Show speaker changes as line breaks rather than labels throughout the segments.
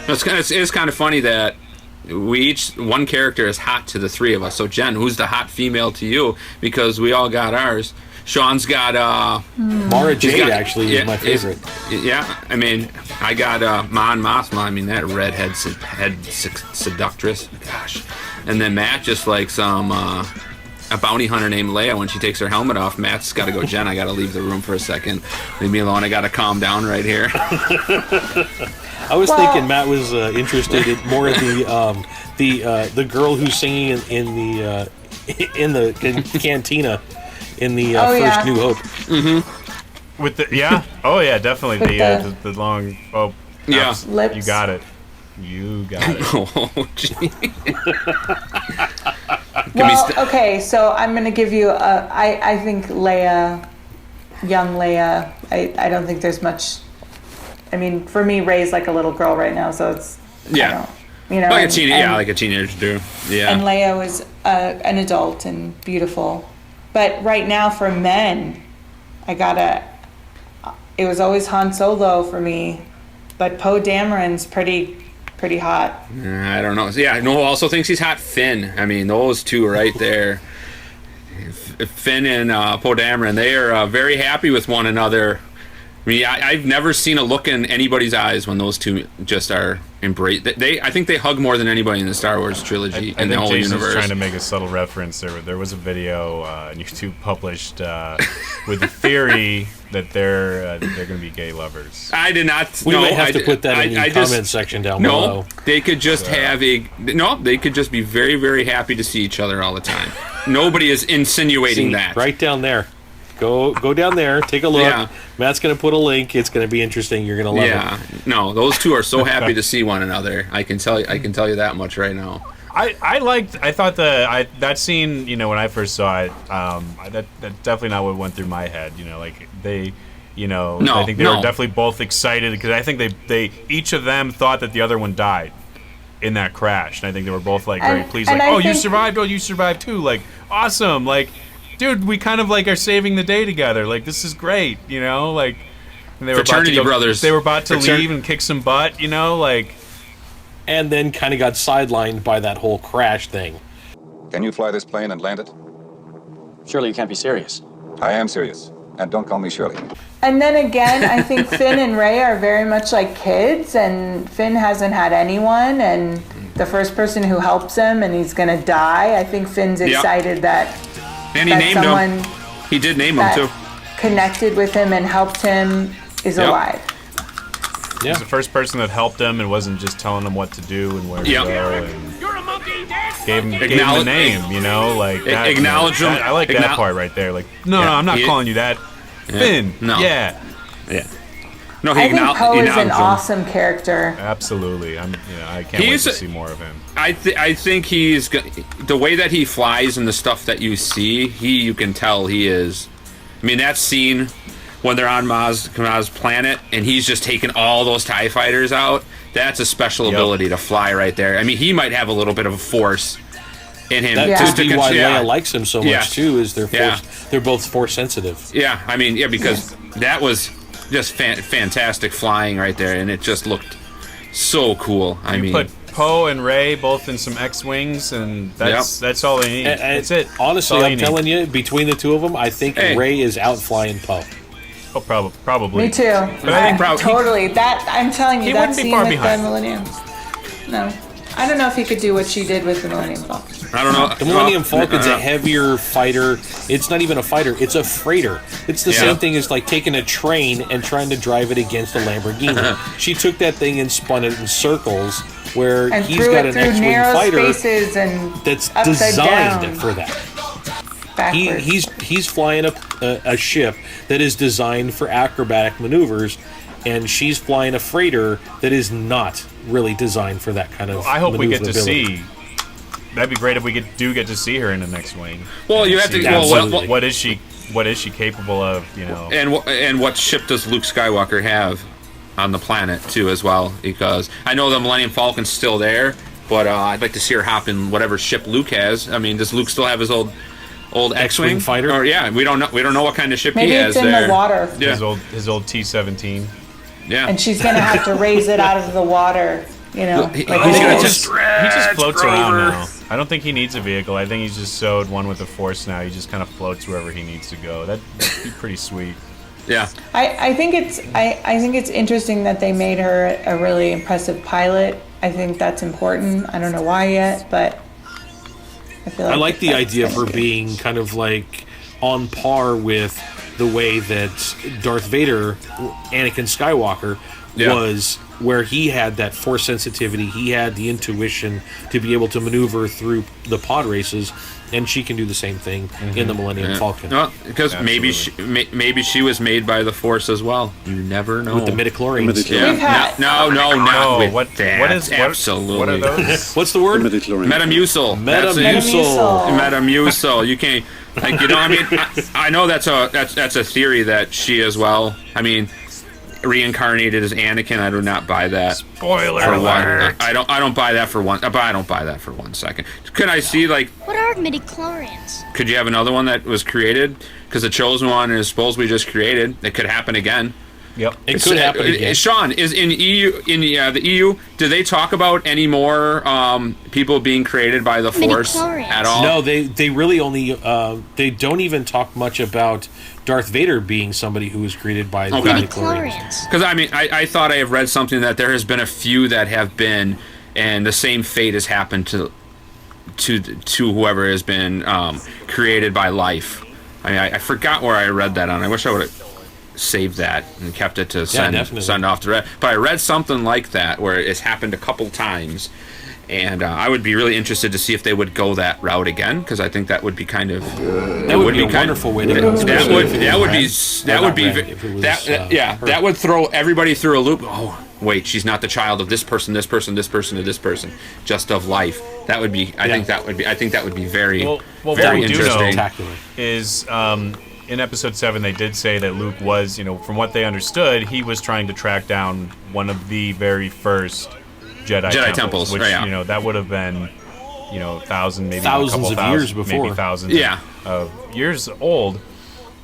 It's kind of funny that one character is hot to the three of us. So Jen, who's the hot female to you? Because we all got ours. Sean's got
Mara Jade actually is my favorite.
I mean, I got Mon Mothma. I mean, that redhead seductress. Gosh. And then Matt just likes a bounty hunter named Leia. When she takes her helmet off, Matt's got to go, Jen, I got to leave the room for a second. Leave me alone. I got to calm down right here.
I was thinking Matt was interested in more of the girl who's singing in the cantina in the first New Hope.
Mm-hmm. With the definitely the long
lips.
You got it. Oh, gee.
Well, okay, so I'm going to give you I think Leia, young Leia, I don't think there's much. I mean, for me, Rey's like a little girl right now, so it's like a
teenager too. Yeah.
And Leia was an adult and beautiful, but right now for men, it was always Han Solo for me, but Poe Dameron's pretty hot.
I don't know. Yeah, Noel also thinks he's hot. Finn. I mean, those two right there. Finn and Poe Dameron, they are very happy with one another. I mean, I've never seen a look in anybody's eyes when those two just are embraced. I think they hug more than anybody in the Star Wars trilogy in the whole
Jason's
universe.
Trying to make a subtle reference. There was a video on YouTube published with the theory that they're going to be gay lovers.
I did not.
We might have to put that in the comment section down below.
No, they could just they could just be very, very happy to see each other all the time. Nobody is insinuating that.
Right down there. Go down there, take a look. Yeah. Matt's going to put a link. It's going to be interesting. You're going to love it.
Yeah. No, those two are so happy to see one another. I can tell you that much right now.
I thought that scene, when I first saw it, that's definitely not what went through my head. I think they were definitely both excited because I think they each of them thought that the other one died in that crash, and I think they were both like very pleased, like, you survived, you survived too, like awesome, like. Dude, we kind of like are saving the day together. Like, this is great, like. And they were
fraternity brothers.
They were about to leave and kick some butt, like.
And then kind of got sidelined by that whole crash thing.
Can you fly this plane and land it?
Surely you can't be serious.
I am serious, and don't call me Shirley.
And then again, I think Finn and Rey are very much like kids, and Finn hasn't had anyone, and the first person who helps him, and he's gonna die. I think Finn's excited that.
And he named him. He did name him too.
Connected with him and helped him is alive.
Yeah. He was the first person that helped him and wasn't just telling him what to do and where to go. And
You're a monkey,
gave him a name, like that.
Acknowledge him.
I like that part right there. Like, no, I'm not calling you that. Finn.
No.
Yeah.
No,
I think Poe is an awesome character.
Absolutely. I can't wait to see more of him.
I think he's the way that he flies and the stuff that you see. You can tell he is. I mean, that scene when they're on Maz planet and he's just taking all those TIE fighters out. That's a special ability to fly right there. I mean, he might have a little bit of a force in him.
That could be why Leia likes him so much too. Is they're both force sensitive.
Yeah, I mean, because that was. Just fantastic flying right there, and it just looked so cool. I mean,
put Poe and Rey both in some X-wings, and that's all they need. That's it.
Honestly, I'm telling you, between the two of them, I think Rey is out flying Poe.
Oh, probably.
Me too.
But I think
totally. I'm telling you, that scene with
behind.
the Millennium. No. I don't know if he could do what she did with the Millennium Falcon.
I don't know.
The Millennium Falcon's a heavier fighter. It's not even a fighter. It's a freighter. It's the same thing as like taking a train and trying to drive it against a Lamborghini. She took that thing and spun it in circles where he's got an X-Wing fighter that's designed for that. He's flying a ship that is designed for acrobatic maneuvers, and she's flying a freighter that is not really designed for that kind of
I hope we get to see. That'd be great if we do get to see her in the next wing.
Well, you have to. Well,
what is she capable of?
And what ship does Luke Skywalker have on the planet too, as well? Because I know the Millennium Falcon's still there, but I'd like to see her hop in whatever ship Luke has. I mean, does Luke still have his old X-wing
fighter?
Or we don't know. We don't know what kind of ship
Maybe
he has
it's in
there.
the water.
Yeah.
His old T-17.
Yeah.
And she's gonna have to raise it out of the water You know,
He
just floats around now. I don't think he needs a vehicle. I think he's just so one with the Force now. He just kind of floats wherever he needs to go. That'd be pretty sweet.
Yeah.
I think it's interesting that they made her a really impressive pilot. I think that's important. I don't know why yet, but I feel like
I like the idea of her being kind of like on par with the way that Darth Vader, Anakin Skywalker, was, where he had that Force sensitivity, he had the intuition to be able to maneuver through the pod races, and she can do the same thing in the Millennium Falcon.
Well, because maybe she was made by the Force as well. You never know.
With the midichlorians.
Yeah. No, not with
what
that.
What is
absolutely?
What are those?
What's the word?
Metamucil. Metamucil. You can't. Like, you know, I mean, I know that's a theory that she as well. I mean, reincarnated as Anakin. I do not buy that.
Spoiler alert.
I don't buy that for one. But I don't buy that for 1 second. Could I see, like,
what are midichlorians?
Could you have another one that was created? Because the chosen one is supposedly just created. It could happen again.
Yep, it could happen again.
Sean, is in the EU? Do they talk about any more people being created by the Force at all?
No, they really only they don't even talk much about Darth Vader being somebody who was created by the midichlorians.
Because I mean, I thought I have read something that there has been a few that have been, and the same fate has happened to whoever has been created by life. I mean, I forgot where I read that on. I wish I would have saved that and kept it to send off to read. But I read something like that where it's happened a couple times, and I would be really interested to see if they would go that route again, because I think that would be kind of
that would be a wonderful way to go.
That would throw everybody through a loop. Oh, wait, she's not the child of this person, this person, this person, or this person, just of life. That would be. I think that would be very, very interesting.
Is in Episode 7, they did say that Luke was, you know, from what they understood, he was trying to track down one of the very first Jedi temples, which, you know, that would have been, you know, thousands of years before, maybe thousands of years old.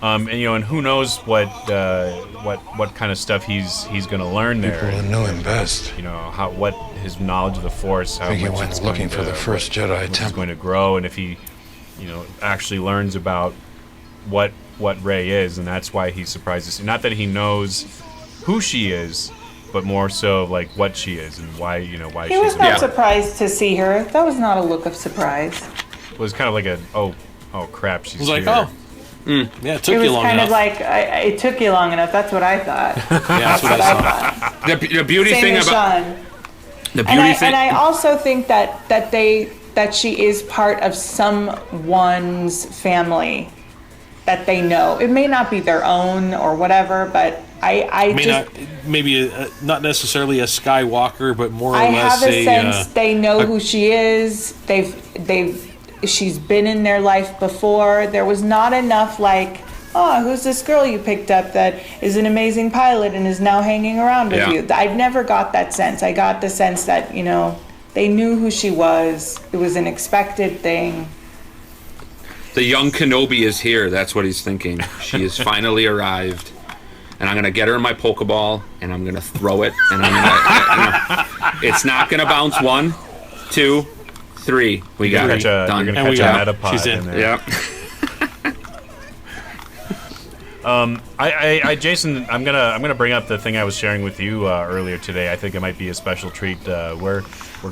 And you know, and who knows what kind of stuff he's going to learn there.
People who knew him best.
You know, what his knowledge of the Force, how
he
much
went
it's
looking for the first Jedi temple.
It's going to grow, and if he, you know, actually learns about what Rey is, and that's why he's surprised to see. Not that he knows who she is, but more so like what she is and why, you know, why
he was not surprised to see her. That was not a look of surprise.
It was kind of like a oh crap, she's
here. It was
like,
yeah, it took you long enough.
It was kind of like it took you long enough. That's what I thought.
That's what I thought.
The beauty
Same
thing
as
about
Sean.
the beauty thing,
and I also think that she is part of someone's family that they know. It may not be their own or whatever, but
not necessarily a Skywalker, but more or
less.
less
I have a sense they know who she is. She's been in their life before. There was not enough like, oh, who's this girl you picked up that is an amazing pilot and is now hanging around with you? I never got that sense. I got the sense that, you know, they knew who she was. It was an expected thing.
The young Kenobi is here. That's what he's thinking. She has finally arrived. And I'm going to get her in my Pokeball, and I'm going to throw it. And it's not going to bounce 1, 2, 3. We got it. Done.
You're going to catch a Metapod.
She's in there.
Yep. Jason, I'm gonna bring up the thing I was sharing with you earlier today. I think it might be a special treat. We're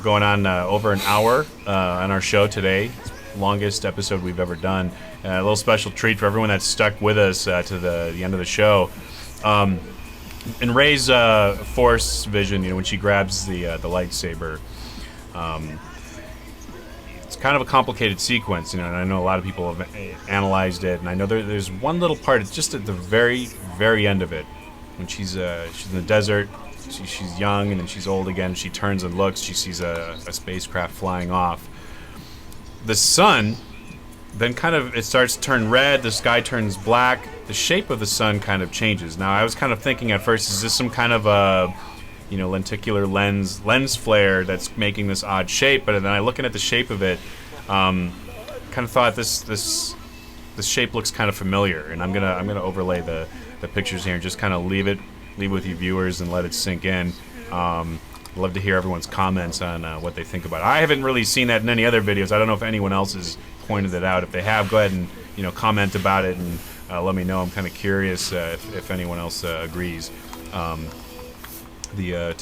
going on over an hour on our show today. Longest episode we've ever done. A little special treat for everyone that's stuck with us to the end of the show. In Rey's Force Vision, you know, when she grabs the lightsaber, it's kind of a complicated sequence, you know, and I know a lot of people have analyzed it, and I know there's one little part. It's just at the very, very end of it, when she's in the desert. She's young, and then she's old again. She turns and looks. She sees a spacecraft flying off. The sun, then it starts to turn red, the sky turns black, the shape of the sun kind of changes. Now, I was kind of thinking at first, is this some kind of a, you know, lenticular lens flare that's making this odd shape? But then I looking at the shape of it, kind of thought this shape looks kind of familiar, and I'm gonna overlay the pictures here and just kind of leave it with you viewers and let it sink in. love to hear everyone's comments on what they think about it. I haven't really seen that in any other videos. I don't know if anyone else has pointed it out. If they have, go ahead and comment about it and let me know. I'm kind of curious if anyone else agrees. To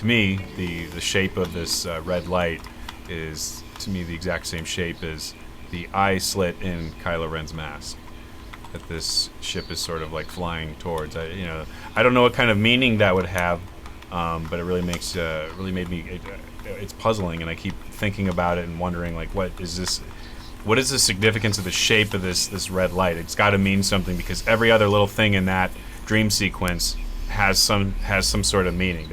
me, the shape of this red light is, to me, the exact same shape as the eye slit in Kylo Ren's mask that this ship is sort of like flying towards. I don't know what kind of meaning that would have, but it really made me. It's puzzling, and I keep thinking about it and wondering, like, what is this? What is the significance of the shape of this red light? It's got to mean something, because every other little thing in that dream sequence has some sort of meaning.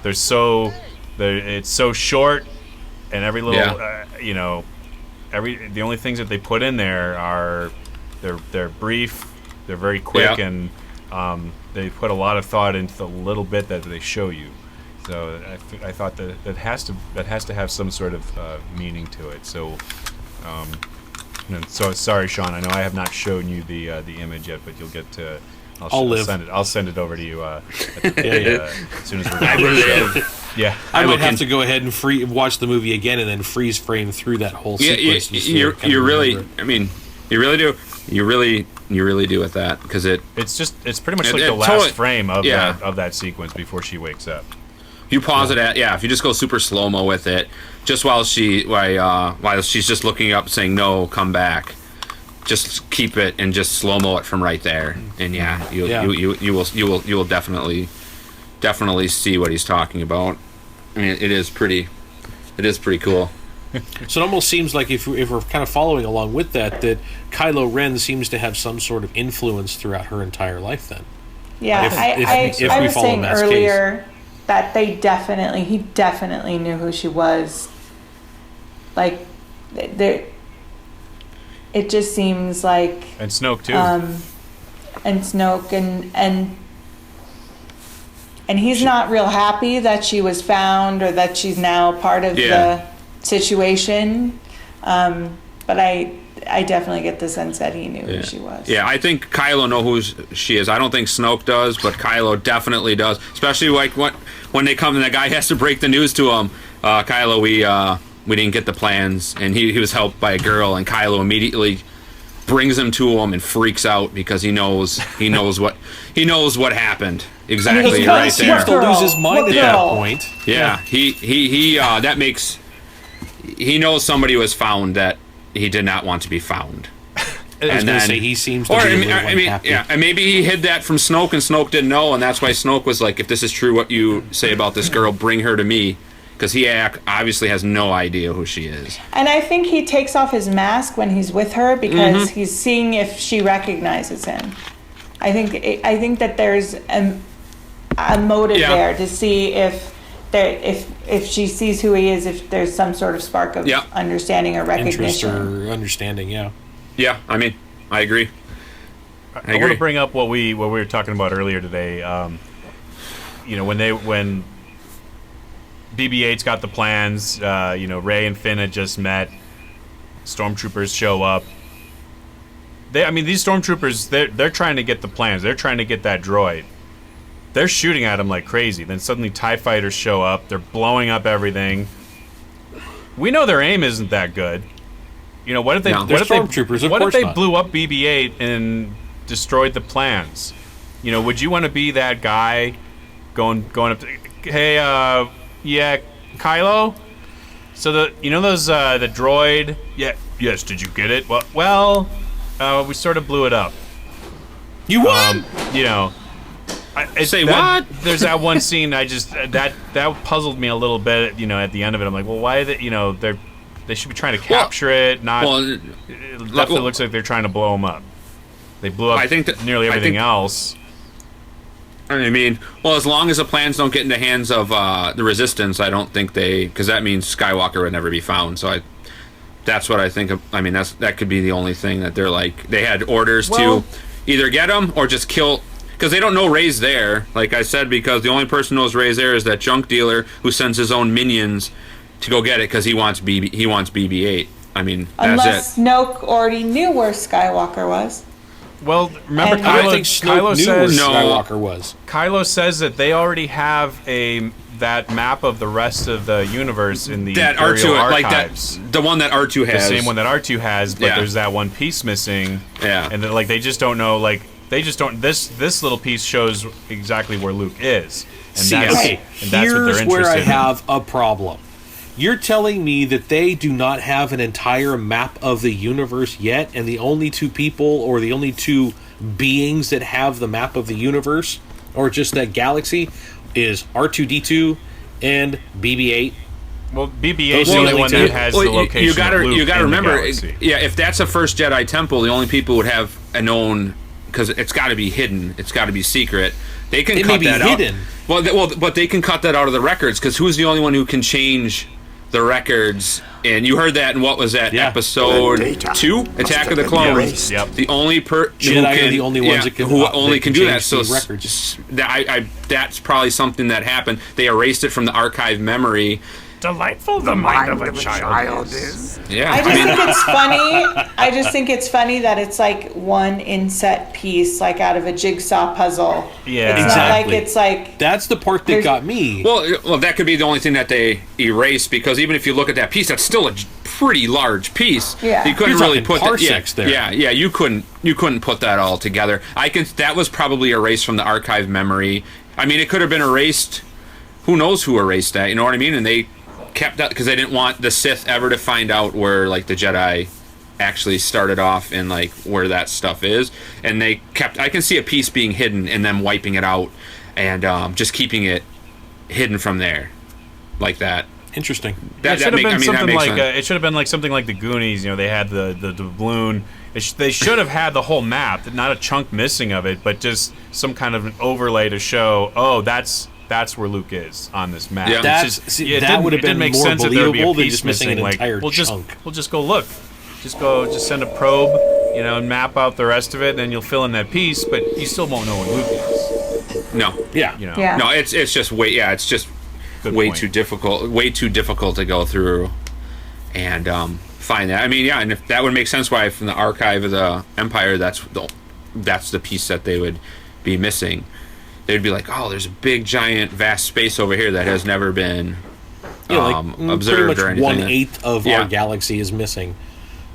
It's so short, and every little the only things that they put in there are they're brief, they're very quick, and they put a lot of thought into the little bit that they show you. So I thought that has to have some sort of meaning to it. So. So sorry, Sean. I know I have not shown you the image yet, but you'll get to. I'll send it over to you as soon as we're done. Yeah,
I would have to go ahead and watch the movie again and then freeze frame through that whole sequence.
You really do. You really do with that, because
it's pretty much like the last frame of that sequence before she wakes up.
You pause it if you just go super slow-mo with it, just while she's just looking up saying no, come back. Just keep it and just slow-mo it from right there. And you will definitely see what he's talking about. I mean, it is pretty cool.
So it almost seems like if we're kind of following along with that Kylo Ren seems to have some sort of influence throughout her entire life then.
Yeah, I was saying earlier that he definitely knew who she was. Like, it just seems like...
And Snoke, too.
And Snoke, and he's not real happy that she was found or that she's now part of the situation. But I definitely get the sense that he knew who she was.
Yeah, I think Kylo knows who she is. I don't think Snoke does, but Kylo definitely does. Especially like when they come and that guy has to break the news to him. Kylo, we didn't get the plans, and he was helped by a girl, and Kylo immediately brings him to him and freaks out because he knows what happened. Exactly, right there.
He seems to lose his mind at that point.
Yeah, he knows somebody was found that he did not want to be found.
And then he seems to be happy.
Yeah, and maybe he hid that from Snoke, and Snoke didn't know, and that's why Snoke was like, if this is true what you say about this girl, bring her to me, because he obviously has no idea who she is.
And I think he takes off his mask when he's with her because he's seeing if she recognizes him. I think that there's a motive there to see if she sees who he is, if there's some sort of spark of understanding or recognition.
Interest or understanding,
Yeah, I mean, I agree.
I want to bring up what we were talking about earlier today. When BB-8's got the plans, Rey and Finn had just met. Stormtroopers show up. These stormtroopers, they're trying to get the plans. They're trying to get that droid. They're shooting at him like crazy. Then suddenly TIE fighters show up. They're blowing up everything. We know their aim isn't that good. What if they blew up BB-8 and destroyed the plans? Would you want to be that guy going up to, hey, Kylo? So the droid, yes, did you get it? Well, we sort of blew it up.
You won.
What?
There's that one scene. That puzzled me a little bit. At the end of it, I'm like, well, why? They should be trying to capture it. Not. Well, it definitely looks like they're trying to blow them up. They blew up nearly everything else.
As long as the plans don't get in the hands of the Resistance, I don't think because that means Skywalker would never be found. So that's what I think of. That could be the only thing that they're like. They had orders to either get him or just kill. Because they don't know Rey's there, like I said, because the only person who knows Rey's there is that junk dealer who sends his own minions to go get it because he wants BB-8. That's
Unless Snoke already knew where Skywalker was.
Well, remember
And-
I don't think Snoke
Kylo
knew where
says
Skywalker was.
Kylo says that they already have that map of the rest of the universe in the
That
Imperial
R2, like
archives.
that, the one that R2
The
has.
same one that R2 has, but
Yeah.
there's that one piece missing.
Yeah.
And then, like, they just don't know, like, this little piece shows exactly where Luke is. And
See,
that's,
okay,
and that's what they're
here's where I
interested in.
have a problem. You're telling me that they do not have an entire map of the universe yet, and the only two people or the only two beings that have the map of the universe, or just that galaxy, is R2-D2 and BB-8.
Well, BB-8
Those
is the
are
only
the
one
only
that
two.
has
Well,
the location
you gotta,
of Luke
you gotta
in the
remember,
galaxy.
yeah, if that's a first Jedi temple, the only people would have a known, because it's got to be hidden, it's got to be secret. They can
It
cut
may be
that
hidden.
out. But they can cut that out of the records, because who's the only one who can change the records? And you heard that in what was that,
Yeah.
episode 2, Attack of the Clones.
Yep.
The only
Jedi are the only ones that can-
who
that
only
can
can do
change
that. So
the records.
that's probably something that happened. They erased it from the archive memory.
Delightful the mind of a child is.
Yeah,
I just think it's funny. I just think it's funny that it's like one inset piece, like out of a jigsaw puzzle.
Yeah.
It's
Exactly.
not like it's like.
That's the part that
There's-
got me.
Well, that could be the only thing that they erased, because even if you look at that piece, that's still a pretty large piece.
Yeah.
You couldn't
You're
really
talking
put that.
parsecs there.
Yeah, you couldn't put that all together. That was probably erased from the archive memory. I mean, it could have been erased. Who knows who erased that? You know what I mean? And they kept that because they didn't want the Sith ever to find out where, like, the Jedi actually started off and, like, where that stuff is. And they kept. I can see a piece being hidden and them wiping it out and just keeping it hidden from there, like that.
Interesting.
It should have been
that
something
makes
like
sense.
it should have been like something like the Goonies. You know, they had the doubloon. They should have had the whole map, not a chunk missing of it, but just some kind of an overlay to show. Oh, that's where Luke is on this map.
Yeah.
It's
That's-
just-
see,
it
that
didn't-
would have
it didn't
been
make
more
sense that there would be a
believable than
piece
just missing an
like,
entire
we'll
chunk.
just go look. Just send a probe, you know, and map out the rest of it, and then you'll fill in that piece, but you still won't know where Luke is.
No.
Yeah.
You know.
Yeah.
No, it's just it's just
Good
way
point.
too difficult to go through and find that. I mean, yeah, and if that would make sense why from the archive of the Empire that's the piece that they would be missing. They'd be like, oh, there's a big giant vast space over here that has never been observed or
pretty much
anything.
1/8 of
Yeah.
our galaxy is missing.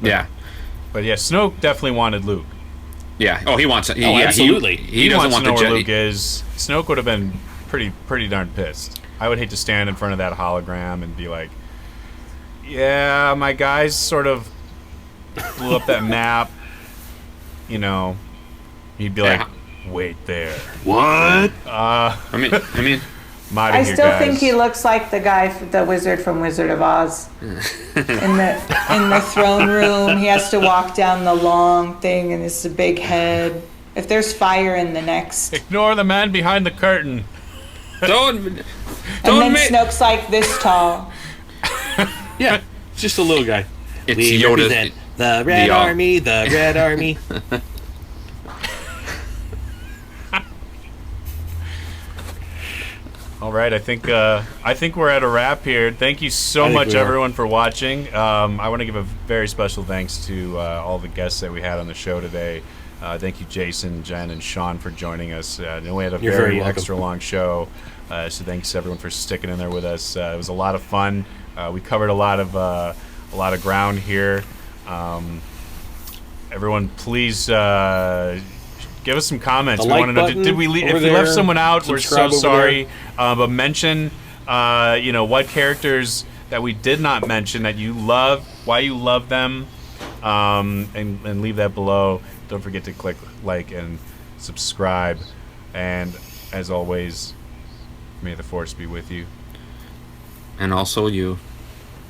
Yeah.
But yeah, Snoke definitely wanted Luke.
Yeah. Oh, he wants it.
Oh, absolutely.
He doesn't
wants
want
to
the
know where
Jedi.
Luke is. Snoke would have been pretty darn pissed. I would hate to stand in front of that hologram and be like, yeah, my guys sort of blew up that map. You know, he'd be like, wait there.
What?
I mean,
I'm outta
I
here,
still
guys.
think he looks like the wizard from Wizard of Oz. in the throne room, he has to walk down the long thing, and it's a big head. If there's fire in the next,
Ignore the man behind the curtain.
don't
and then
make
Snoke's like this tall.
Yeah, just a little guy.
it's
We
Yoda.
represent the Red Army, the Red Army.
All right, I think we're at a wrap here. Thank you so
I think
much,
we are.
everyone, for watching. I want to give a very special thanks to all the guests that we had on the show today. Thank you, Jason, Jen, and Sean, for joining us. I know we had a
You're
very
very welcome.
extra long show, so thanks everyone for sticking in there with us. It was a lot of fun. We covered a lot of ground here. Everyone, please give us some comments.
The
We
like
want to know,
button
if we
over
left
there,
someone out, we're so
subscribe over
sorry. But mention, what characters that we did not mention that you love, why you love them, and leave that below. Don't forget to click like and subscribe. And as always, may the Force be with you.
And also you.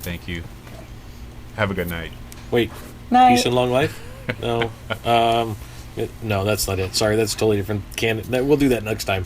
Thank you. Have a good night.
Wait,
Night.
peace and long life? No. No, that's not it. Sorry, that's totally different. We'll do that next time.